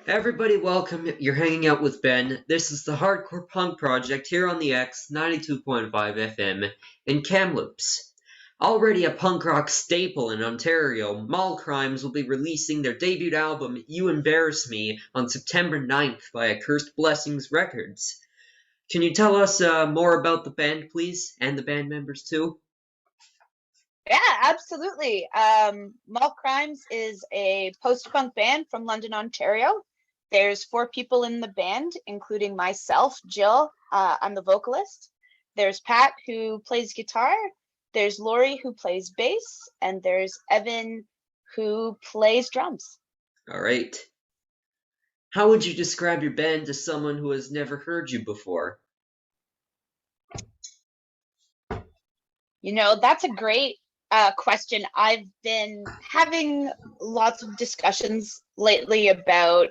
Everybody, welcome. You're hanging out with Ben. This is the Hardcore Punk Project here on the X 92.5 FM in Kamloops. Already a punk rock staple in Ontario, MVLL Crimes will be releasing their debut album Embvrvss Me on September 9th via Cursed Blessings Records. Can you tell us more about the band, please, and the band members too? Yeah, absolutely. MVLL Crimes is a post-punk band from London, Ontario. There's 4 people in the band, including myself, Jill. I'm the vocalist. There's Pat, who plays guitar. There's Lori, who plays bass. And there's Evan, who plays drums. All right. How would you describe your band to someone who has never heard you before? That's a great question. I've been having lots of discussions lately about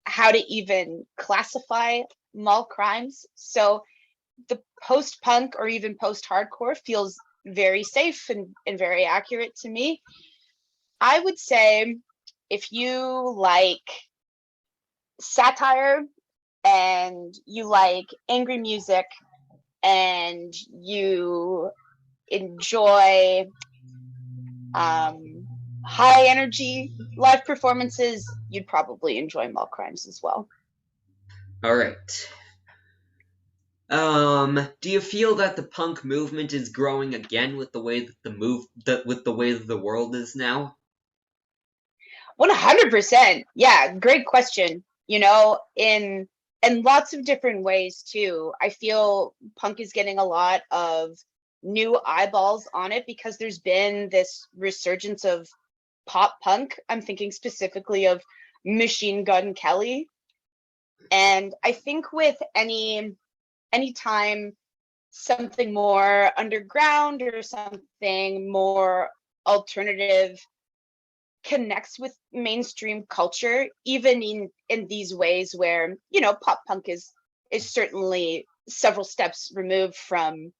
how to even classify MVLL Crimes. So the post-punk or even post-hardcore feels very safe and very accurate to me. I would say if you like satire and you like angry music and you enjoy high energy live performances, you'd probably enjoy MVLL Crimes as well. All right. Do you feel that the punk movement is growing again with the way that the world is now? 100%. Yeah, great question. In lots of different ways too. I feel punk is getting a lot of new eyeballs on it because there's been this resurgence of pop punk. I'm thinking specifically of Machine Gun Kelly. And I think with anytime something more underground or something more alternative connects with mainstream culture, even in these ways where pop punk is certainly several steps removed from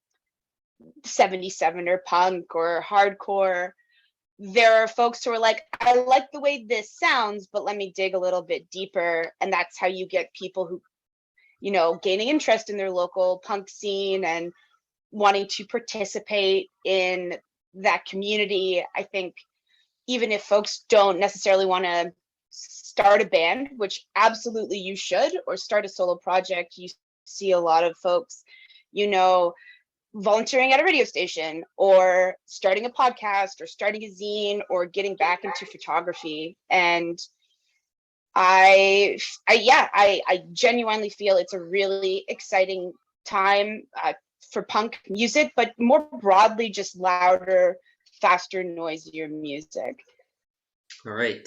77 or punk or hardcore. There are folks who are like, I like the way this sounds, but let me dig a little bit deeper. And that's how you get people who gaining interest in their local punk scene and wanting to participate in that community. I think even if folks don't necessarily want to start a band, which absolutely you should, or start a solo project, you see a lot of folks, volunteering at a radio station or starting a podcast or starting a zine or getting back into photography. And I genuinely feel it's a really exciting time for punk music, but more broadly, just louder, faster, noisier music. All right.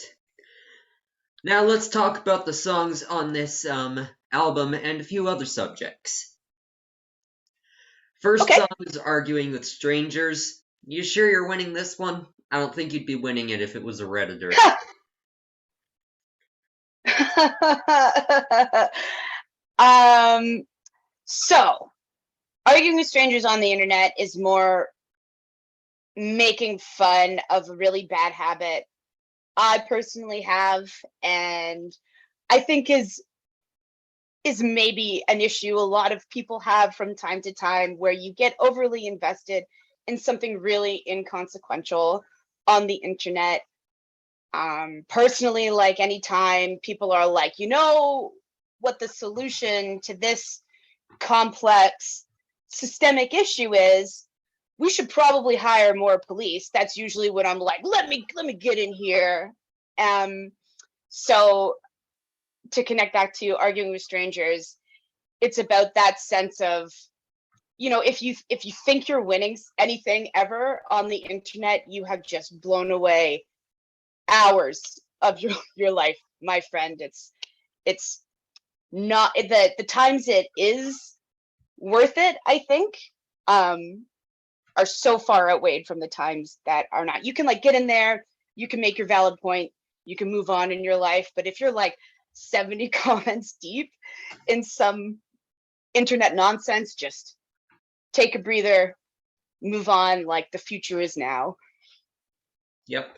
Now let's talk about the songs on this album and a few other subjects. First Okay. song is Arguing with Strangers. You sure you're winning this one? I don't think you'd be winning it if it was a Redditor. So arguing with strangers on the internet is more making fun of a really bad habit I personally have, and I think is maybe an issue a lot of people have from time to time, where you get overly invested in something really inconsequential on the internet. Personally, like anytime people are like, what the solution to this complex systemic issue is, we should probably hire more police. That's usually when I'm like, let me get in here. So to connect back to arguing with strangers, it's about that sense of, if you think you're winning anything ever on the internet, you have just blown away hours of your life, my friend. It's not the times it is worth it, I think, are so far outweighed from the times that are not. You can get in there, you can make your valid point, you can move on in your life, but if you're 70 comments deep in some internet nonsense, just take a breather, move on. The future is now. Yep.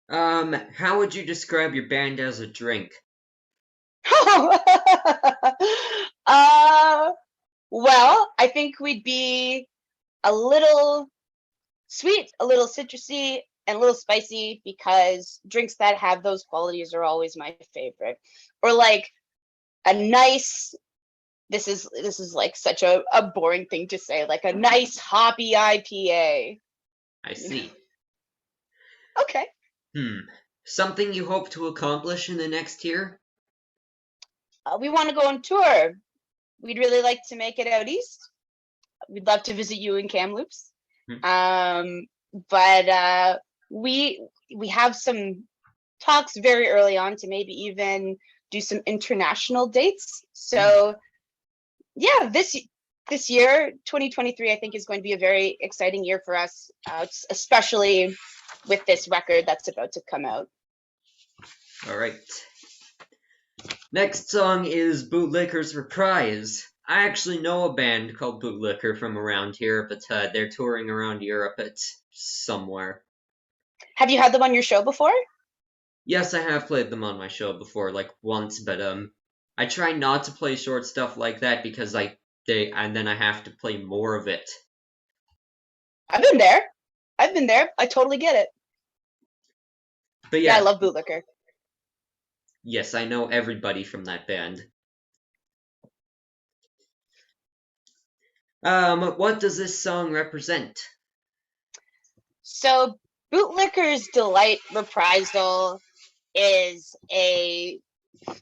How would you describe your band as a drink? uh, well, I think we'd be a little sweet, a little citrusy, and a little spicy because drinks that have those qualities are always my favorite. Or like a nice, this is like such a boring thing to say, like a nice hoppy IPA. I see. Okay. Something you hope to accomplish in the next year? We want to go on tour. We'd really like to make it out east. We'd love to visit you in Kamloops. Hmm. But we have some talks very early on to maybe even do some international dates. So yeah, this year, 2023, I think is going to be a very exciting year for us, especially with this record that's about to come out. All right. Next song is Bootlicker's Reprise. I actually know a band called Bootlicker from around here, but they're touring around Europe at somewhere. Have you had them on your show before? Yes, I have played them on my show before, like once, but I try not to play short stuff like that because then I have to play more of it. I've been there. I've been there. I totally get it. But Yeah, I yeah, love Bootlicker. yes, I know everybody from that band. What does this song represent? So Bootlicker's Delight Reprisal is a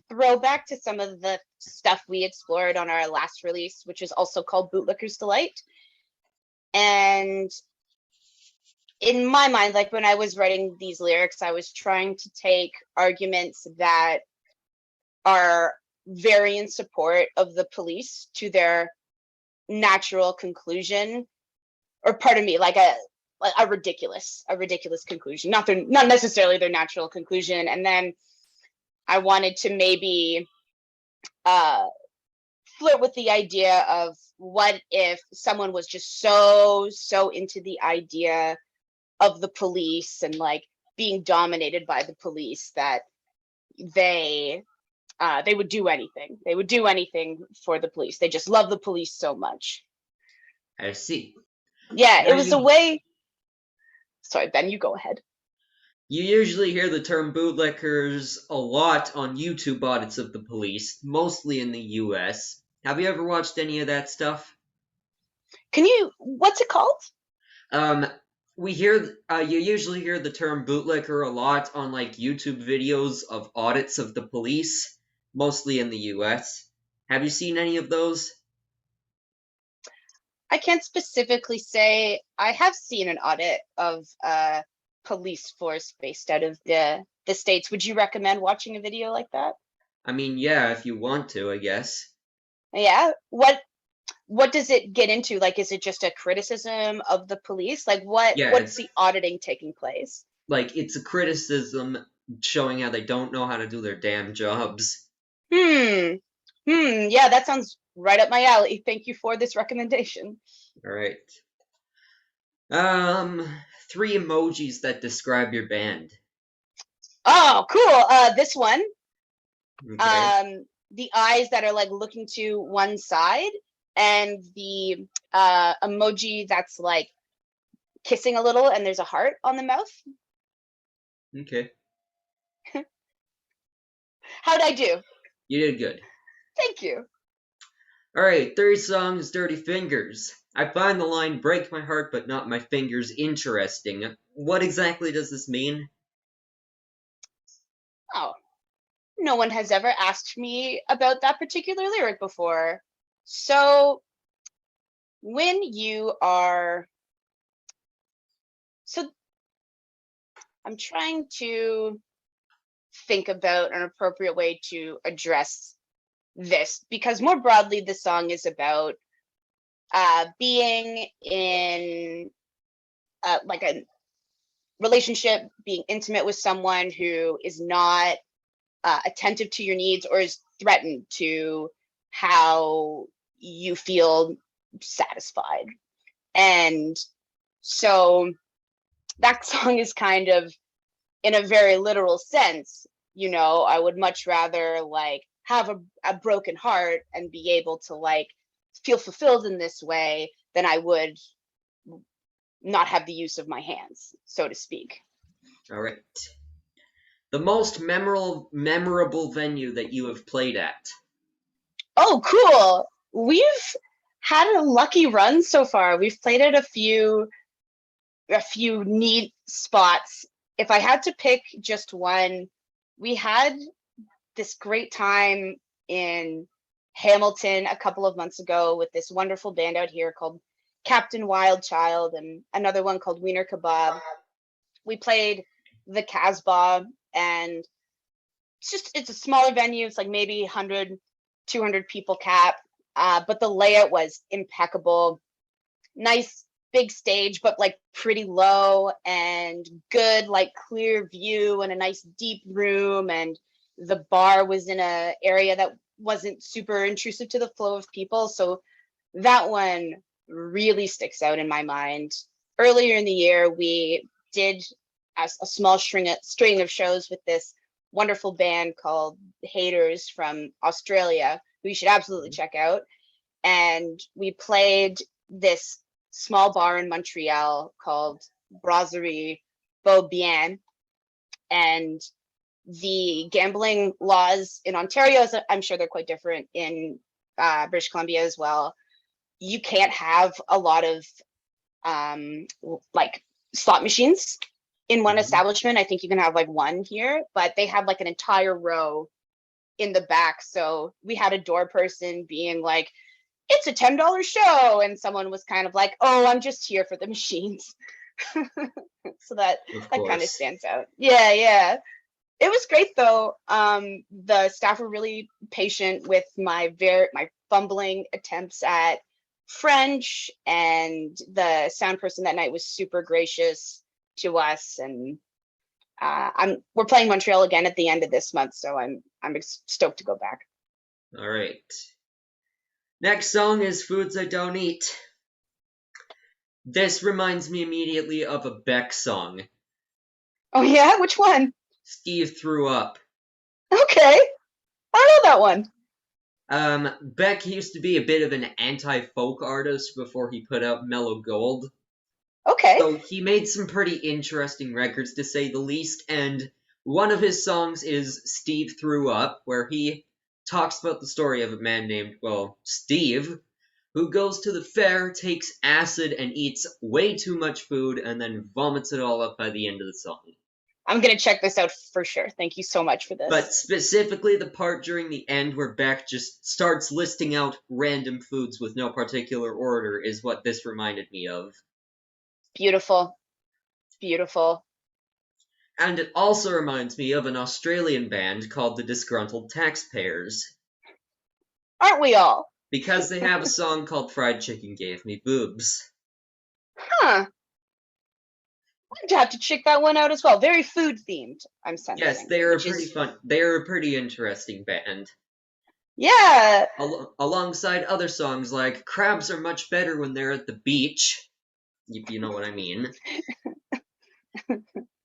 throwback to some of the stuff we explored on our last release, which is also called Bootlicker's Delight. And in my mind, like when I was writing these lyrics, I was trying to take arguments that are very in support of the police to their natural conclusion, or pardon me, like a ridiculous conclusion, not necessarily their natural conclusion. And then I wanted to maybe flirt with the idea of what if someone was just so into the idea of the police and like being dominated by the police that they would do anything. They would do anything for the police. They just love the police so much. I see. Yeah, Now it was a way. Sorry, Ben, you go ahead. You usually hear the term bootlickers a lot on YouTube audits of the police, mostly in the US. Have you ever watched any of that stuff? What's it called? Um, you usually hear the term bootlicker a lot on like YouTube videos of audits of the police, mostly in the US. Have you seen any of those? I can't specifically say. I have seen an audit of police force based out of the States. Would you recommend watching a video like that? I mean, yeah, if you want to, I guess. Yeah. What does it get into? Like, is it just a criticism of the police? Like, Yeah, what's it's the auditing taking place? like it's a criticism showing how they don't know how to do their damn jobs. Hmm. Yeah, that sounds right up my alley. Thank you for this recommendation. All right. Um, three emojis that describe your band. Oh, cool. This one. Okay. The eyes that are like looking to one side, and the emoji that's like kissing a little, and there's a heart on the mouth. Okay. How'd I do? You did good. Thank you. Alright, third song is Dirty Fingers. I find the line break my heart but not my fingers interesting. What exactly does this mean? Oh, no one has ever asked me about that particular lyric before. So when you are, so I'm trying to think about an appropriate way to address this, because more broadly, the song is about being in like a relationship, being intimate with someone who is not attentive to your needs or is threatened to how you feel satisfied. And so that song is kind of in a very literal sense, you know, I would much rather like have a broken heart and be able to like feel fulfilled in this way than I would not have the use of my hands, so to speak. All right. The most memorable venue that you have played at. Oh, cool. We've had a lucky run so far. We've played at a few neat spots. If I had to pick just one, we had this great time in Hamilton a couple of months ago with this wonderful band out here called Captain Wild Child and another one called Wiener Kebab. We played the Casbah, and it's a smaller venue. It's like maybe 100, 200 people cap, but the layout was impeccable. Nice big stage, but like pretty low and good, like clear view and a nice deep room. And the bar was in a area that wasn't super intrusive to the flow of people. So that one really sticks out in my mind. Earlier in the year, we did a small string of shows with this wonderful band called Haters from Australia, who you should absolutely check out. And we played this small bar in Montreal called Brasserie Beau Bien. And the gambling laws in Ontario, I'm sure they're quite different in British Columbia as well. You can't have a lot of like slot machines in one establishment. I think you can have like one here, but they have like an entire row in the back. So we had a door person being like, it's a $10 show. And someone was kind of like, oh, I'm just here for the machines. So that kind of stands out. Yeah. It was great though. The staff were really patient with my fumbling attempts at French, and the sound person that night was super gracious to us. And we're playing Montreal again at the end of this month, so I'm stoked to go back. All right. Next song is Foods I Don't Eat. This reminds me immediately of a Beck song. Oh yeah? Which one? Steve Threw Up. Okay. I know that one. Beck used to be a bit of an anti-folk artist before he put out Mellow Gold. Okay. So he made some pretty interesting records, to say the least, and one of his songs is Steve Threw Up, where he talks about the story of a man named, well, Steve, who goes to the fair, takes acid, and eats way too much food, and then vomits it all up by the end of the song. I'm going to check this out for sure. Thank you so much for this. But specifically the part during the end where Beck just starts listing out random foods with no particular order is what this reminded me of. Beautiful. Beautiful. And it also reminds me of an Australian band called the Disgruntled Taxpayers. Aren't we all? Because they have a song called Fried Chicken Gave Me Boobs. Huh. I'd have to check that one out as well. Very food themed, I'm sensing. Yes, they are they are a pretty interesting band. Yeah. Alongside other songs like Crabs Are Much Better When They're at the Beach. You know what I mean.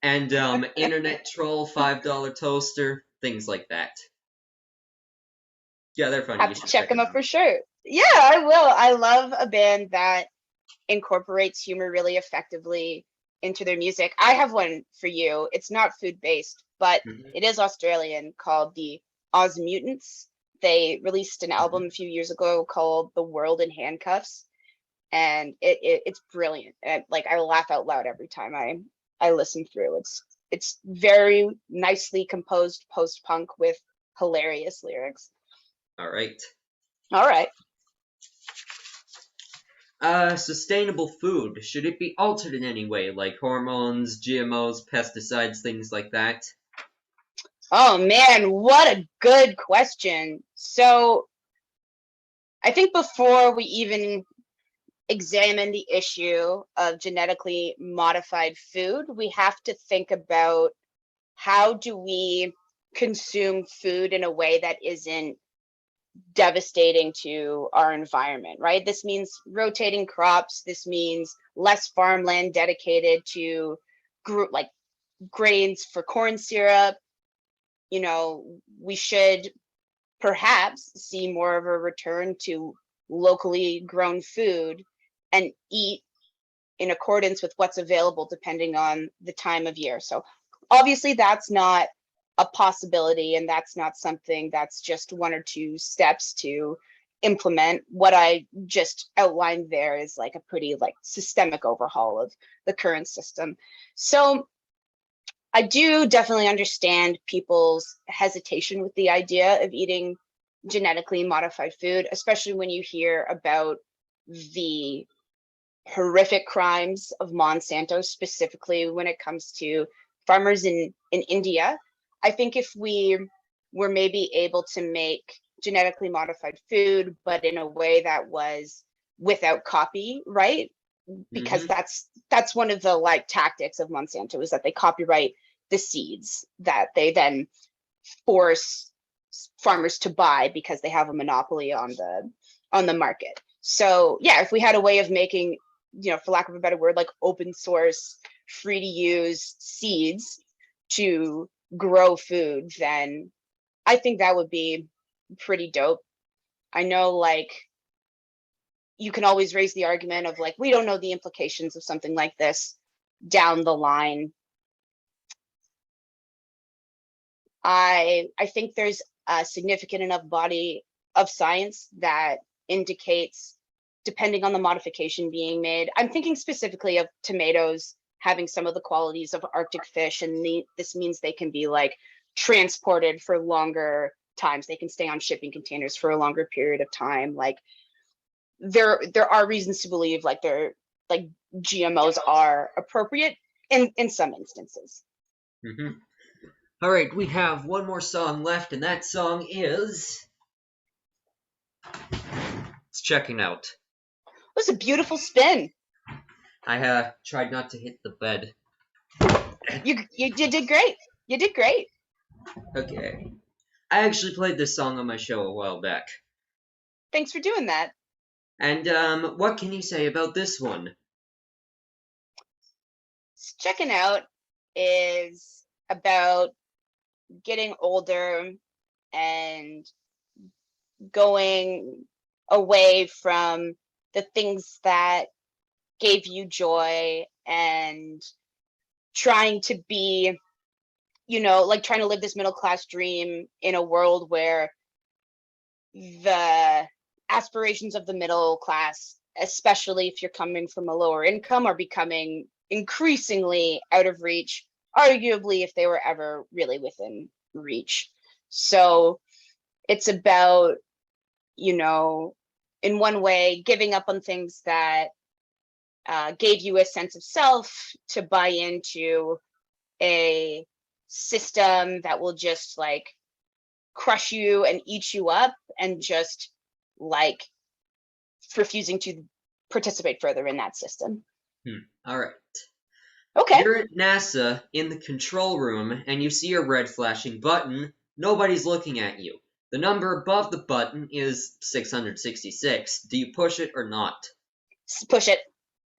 And Internet Troll, $5 Toaster, things like that. Yeah, they're funny. Have to check them out for sure. Yeah, I will. I love a band that incorporates humor really effectively into their music. I have one for you. It's not food based, but it is Australian, called the Oz Mutants. They released an album a few years ago called The World in Handcuffs, and it's brilliant. And like, I laugh out loud every time I listen through. It's very nicely composed post-punk with hilarious lyrics. All right. Sustainable food. Should it be altered in any way, like hormones, GMOs, pesticides, things like that? Oh man, what a good question. So I think before we even examine the issue of genetically modified food, we have to think about how do we consume food in a way that isn't devastating to our environment, right? This means rotating crops. This means less farmland dedicated to grains for corn syrup. You know, we should perhaps see more of a return to locally grown food and eat in accordance with what's available depending on the time of year. So obviously that's not a possibility, and that's not something that's just one or two steps to implement. What I just outlined there is like a pretty like systemic overhaul of the current system. So I do definitely understand people's hesitation with the idea of eating genetically modified food, especially when you hear about the horrific crimes of Monsanto, specifically when it comes to farmers in India. I think if we were maybe able to make genetically modified food, but in a way that was without copyright, because Mm-hmm. that's one of the like tactics of Monsanto, is that they copyright the seeds that they then force farmers to buy because they have a monopoly on the market. So yeah, if we had a way of making, you know, for lack of a better word, like open source, free to use seeds to grow food, then I think that would be pretty dope. I know like you can always raise the argument of like, we don't know the implications of something like this down the line. I think there's a significant enough body of science that indicates, depending on the modification being made, I'm thinking specifically of tomatoes having some of the qualities of Arctic fish, and this means they can be like transported for longer times. They can stay on shipping containers for a longer period of time. Like there are reasons to believe like like GMOs are appropriate in some instances. Mm-hmm. All right, we have one more song left, and that song is. It's checking out. It was a beautiful spin. I tried not to hit the bed. You did great. You did great. Okay. I actually played this song on my show a while back. Thanks for doing that. And what can you say about this one? Checking out is about getting older and going away from the things that gave you joy and trying to be, you know, like trying to live this middle class dream in a world where the aspirations of the middle class, especially if you're coming from a lower income, are becoming increasingly out of reach, arguably if they were ever really within reach. So it's about, you know, in one way, giving up on things that gave you a sense of self to buy into a system that will just like crush you and eat you up, and just like refusing to participate further in that system. All right. Okay. You're at NASA in the control room, and you see a red flashing button. Nobody's looking at you. The number above the button is 666. Do you push it or not? Push it.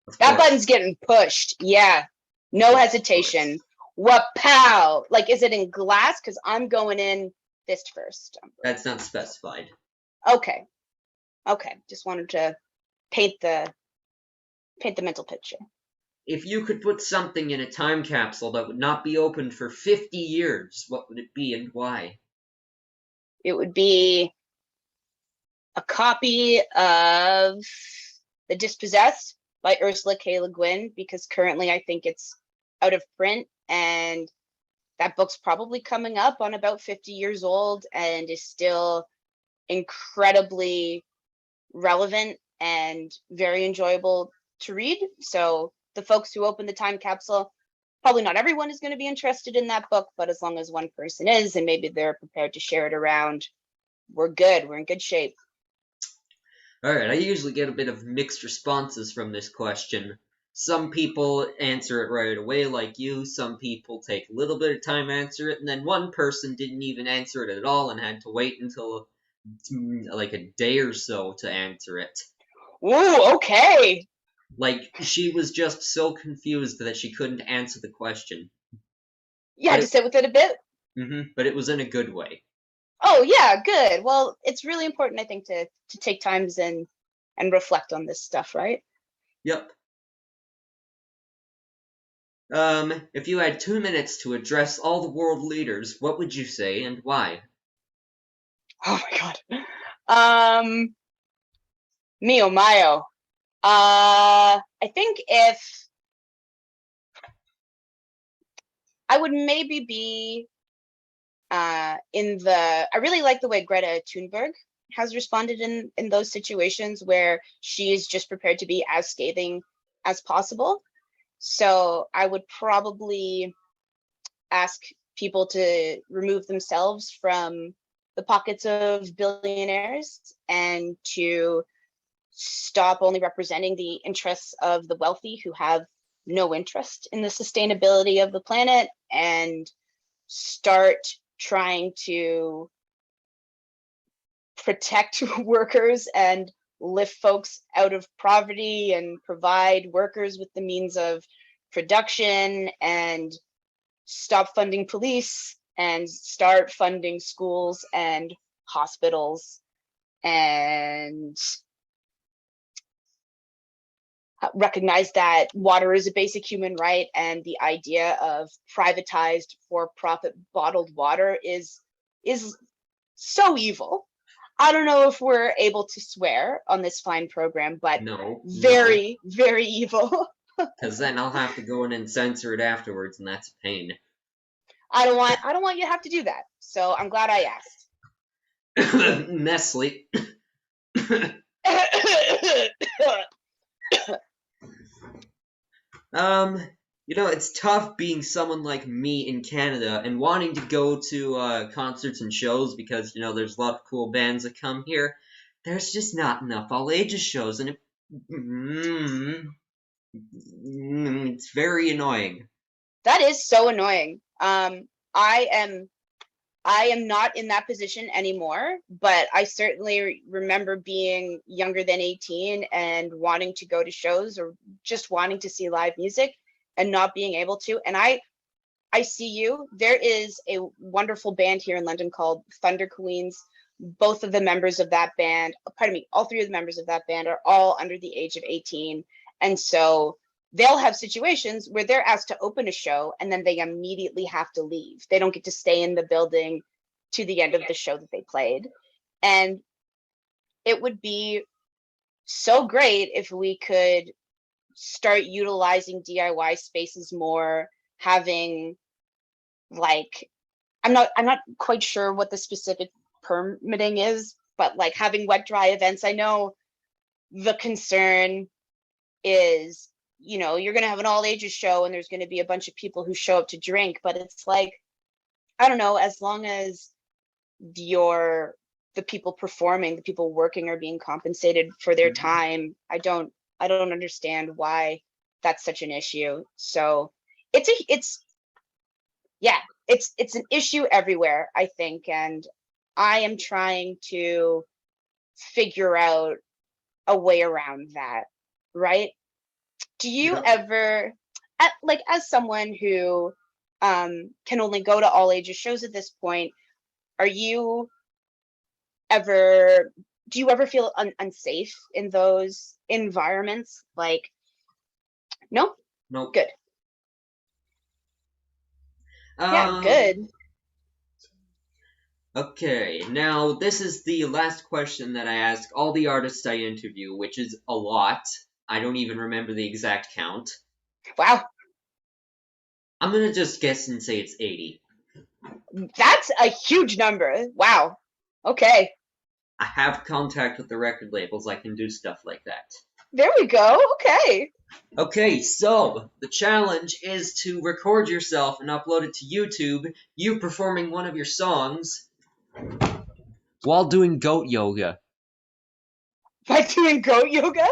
Of That course. button's getting pushed. Yeah. No Yes, of course. hesitation. What pow? Like, is it in glass? Because I'm going in fist first. That's not specified. Okay. Okay. Just wanted to paint the mental picture. If you could put something in a time capsule that would not be opened for 50 years, what would it be and why? It would be a copy of The Dispossessed by Ursula K. Le Guin, because currently I think it's out of print, and that book's probably coming up on about 50 years old and is still incredibly relevant and very enjoyable to read. So the folks who open the time capsule, probably not everyone is going to be interested in that book, but as long as one person is, and maybe they're prepared to share it around, we're good. We're in good shape. Alright, I usually get a bit of mixed responses from this question. Some people answer it right away, like you. Some people take a little bit of time to answer it, and then one person didn't even answer it at all and had to wait until like a day or so to answer it. Ooh, okay. Like, she was just so confused that she couldn't answer the question. You had But to sit with it a bit? but it was in a good way. Oh yeah, good. Well, it's really important, I think, to take times and reflect on this stuff, right? Yep. If you had 2 minutes to address all the world leaders, what would you say and why? Oh my god. Mio Mayo. I think if I would maybe be in the, I really like the way Greta Thunberg has responded in those situations where she is just prepared to be as scathing as possible. So I would probably ask people to remove themselves from the pockets of billionaires and to stop only representing the interests of the wealthy who have no interest in the sustainability of the planet, and start trying to protect workers and lift folks out of poverty and provide workers with the means of production, and stop funding police and start funding schools and hospitals, and recognize that water is a basic human right, and the idea of privatized for-profit bottled water is so evil. I don't know if we're able to swear on this fine program, but No, no, very, very evil. because then I'll have to go in and censor it afterwards, and that's a pain. I don't want you to have to do that. So I'm glad I Nestle. asked. Um, it's tough being someone like me in Canada and wanting to go to concerts and shows because, there's a lot of cool bands that come here. There's just not enough all ages shows, and it's very annoying. That is so annoying. I am I am not in that position anymore, but I certainly remember being younger than 18 and wanting to go to shows or just wanting to see live music and not being able to. And I see you. There is a wonderful band here in London called Thunder Queens. Both of the members of that band, pardon me, all three of the members of that band are all under the age of 18. And so they'll have situations where they're asked to open a show and then they immediately have to leave. They don't get to stay in the building to the end of the show that they played. And it would be so great if we could start utilizing DIY spaces more, having like, I'm not quite sure what the specific permitting is, but like having wet dry events. I know the concern is, you're going to have an all ages show and there's going to be a bunch of people who show up to drink, but it's like, I don't know, as long as the people performing, the people working are being compensated for their Mhm. time, I don't understand why that's such an issue. So it's yeah, it's an issue everywhere, I think, and I am trying to figure out a way around that, right? Do you Yep. ever, like, as someone who can only go to all ages shows at this point, are you ever do you ever feel unsafe in those environments? Like, no? Nope. Good. Yeah, Um, good. okay, now this is the last question that I ask all the artists I interview, which is a lot. I don't even remember the exact count. Wow. I'm gonna just guess and say it's 80. That's a huge number. Wow. Okay. I have contact with the record labels, I can do stuff like that. There we go. Okay. Okay, so the challenge is to record yourself and upload it to YouTube, you performing one of your songs while doing goat yoga. By doing goat yoga?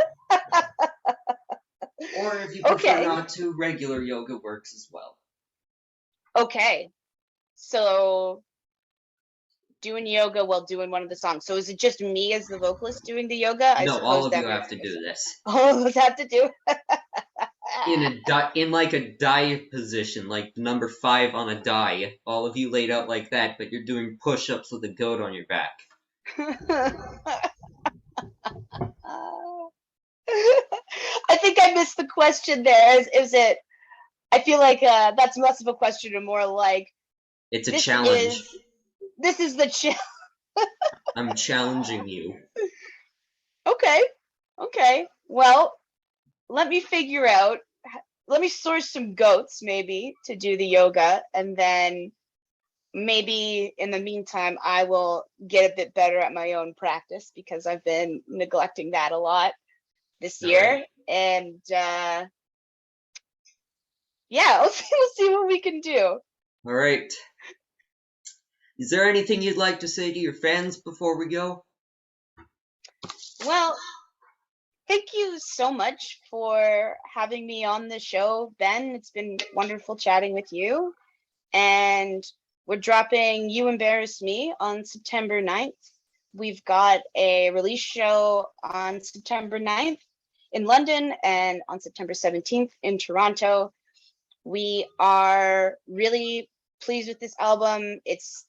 Or if you prefer Okay. not to, regular yoga works as well. Okay. So doing yoga while doing one of the songs. So is it just me as the vocalist doing the yoga? I No, all suppose of that you makes have to more do sense. this. All of us have to do. in like a die position, like the number 5 on a die. All of you laid out like that, but you're doing push-ups with a goat on your back. I think I missed the question there. Is it? I feel like that's less of a question and more like It's a this challenge. is the I'm challenging you. Okay. Well, let me figure out. Let me source some goats maybe to do the yoga, and then maybe in the meantime I will get a bit better at my own practice because I've been neglecting that a lot this All right. year. And yeah, we'll see what we can do. All right. Is there anything you'd like to say to your fans before we go? Well, thank you so much for having me on the show, Ben. It's been wonderful chatting with you. And we're dropping You Embarrass Me on September 9th. We've got a release show on September 9th in London and on September 17th in Toronto. We are really pleased with this album. It's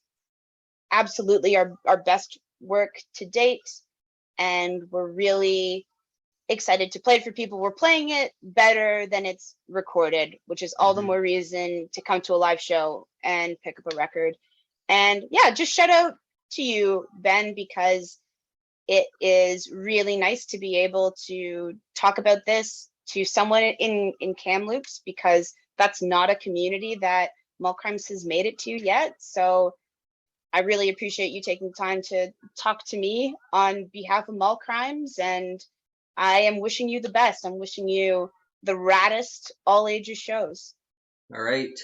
absolutely our best work to date, and we're really excited to play it for people. We're playing it better than it's recorded, which is all the more reason to come to a live show and pick up a record. And yeah, just shout out to you, Ben, because it is really nice to be able to talk about this to someone in Kamloops, because that's not a community that MVLL Crimes has made it to yet. So I really appreciate you taking the time to talk to me on behalf of MVLL Crimes, and I am wishing you the best. I'm wishing you the raddest all ages shows. All right.